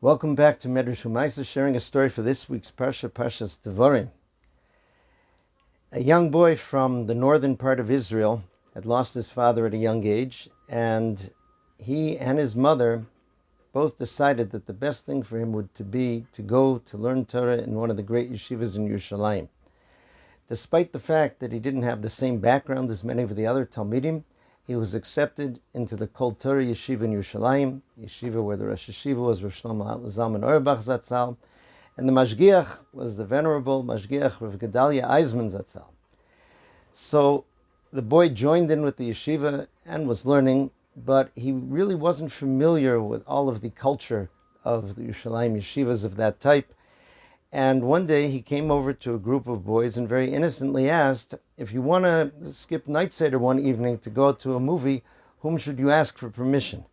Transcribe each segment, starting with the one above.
Welcome back to Medrash Umaisa, sharing a story for this week's Parsha, Parshas Devarim. A young boy from the northern part of Israel had lost his father at a young age, and he and his mother both decided that the best thing for him would be to go to learn Torah in one of the great yeshivas in Yerushalayim. Despite the fact that he didn't have the same background as many of the other Talmidim, he was accepted into the Kol Torah Yeshiva in Yerushalayim, yeshiva where the Rosh Yeshiva was Rav Shlomo Zalman Auerbach Zatzal, and the Mashgiach was the venerable Mashgiach Rav Gedalia Eisman Zatzal. So the boy joined in with the yeshiva and was learning, but he really wasn't familiar with all of the culture of the Yerushalayim yeshivas of that type. And one day he came over to a group of boys and very innocently asked, if you want to skip night seder one evening to go to a movie, whom should you ask for permission?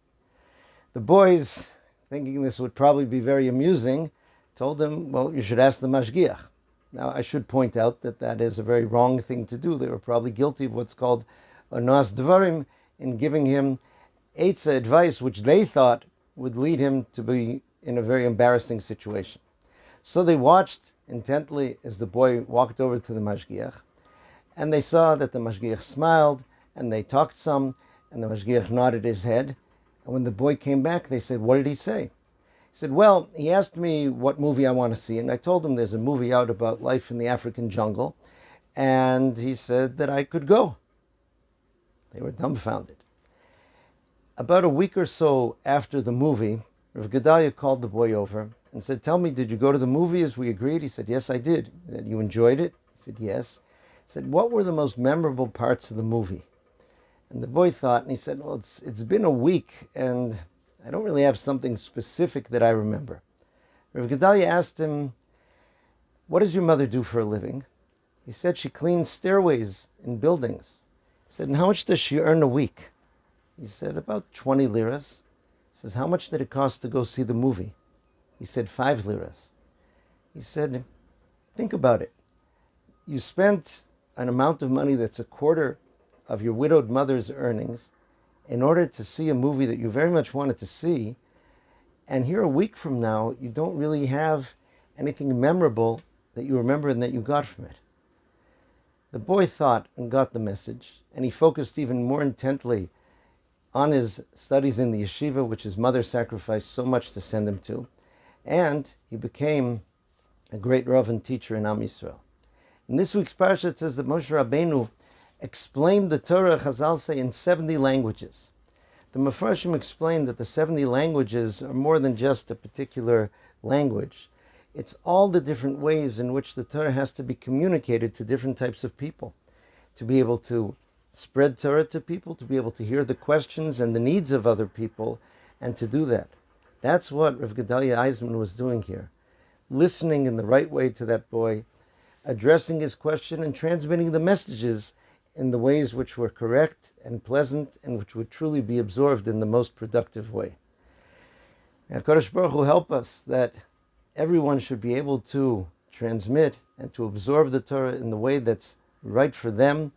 The boys, thinking this would probably be very amusing, told him, well, you should ask the mashgiach. Now, I should point out that that is a very wrong thing to do. They were probably guilty of what's called onas devarim, in giving him eitzah advice, which they thought would lead him to be in a very embarrassing situation. So they watched intently as the boy walked over to the mashgiach, and they saw that the mashgiach smiled, and they talked some, and the mashgiach nodded his head. And when the boy came back, they said, what did he say? He said, well, he asked me what movie I want to see, and I told him there's a movie out about life in the African jungle, and he said that I could go. They were dumbfounded. About a week or so after the movie, Rav Gedalia called the boy over and said, tell me, did you go to the movie as we agreed? He said, yes, I did. He said, you enjoyed it? He said, yes. He said, what were the most memorable parts of the movie? And the boy thought, and he said, well, it's been a week, and I don't really have something specific that I remember. Rav Gedalia asked him, what does your mother do for a living? He said, she cleans stairways in buildings. He said, and how much does she earn a week? He said, about 20 liras. He says, how much did it cost to go see the movie? He said, 5 liras. He said, think about it. You spent an amount of money that's a quarter of your widowed mother's earnings in order to see a movie that you very much wanted to see, and here a week from now, you don't really have anything memorable that you remember and that you got from it. The boy thought and got the message, and he focused even more intently on his studies in the yeshiva, which his mother sacrificed so much to send him to, and he became a great Rav and teacher in Am Yisrael. In this week's Parsha, it says that Moshe Rabbeinu explained the Torah, Chazal say, in 70 languages. The Mefarshim explained that the 70 languages are more than just a particular language. It's all the different ways in which the Torah has to be communicated to different types of people. To be able to spread Torah to people, to be able to hear the questions and the needs of other people, and to do that. That's what Rav Gedalia Eisman was doing here. Listening in the right way to that boy, addressing his question and transmitting the messages in the ways which were correct and pleasant and which would truly be absorbed in the most productive way. May HaKadosh Baruch Hu help us that everyone should be able to transmit and to absorb the Torah in the way that's right for them,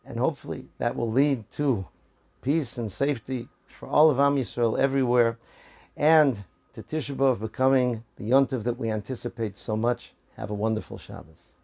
and hopefully that will lead to peace and safety for all of Am Yisrael everywhere, and to Tisha B'Av becoming the Yontiv that we anticipate so much. Have a wonderful Shabbos.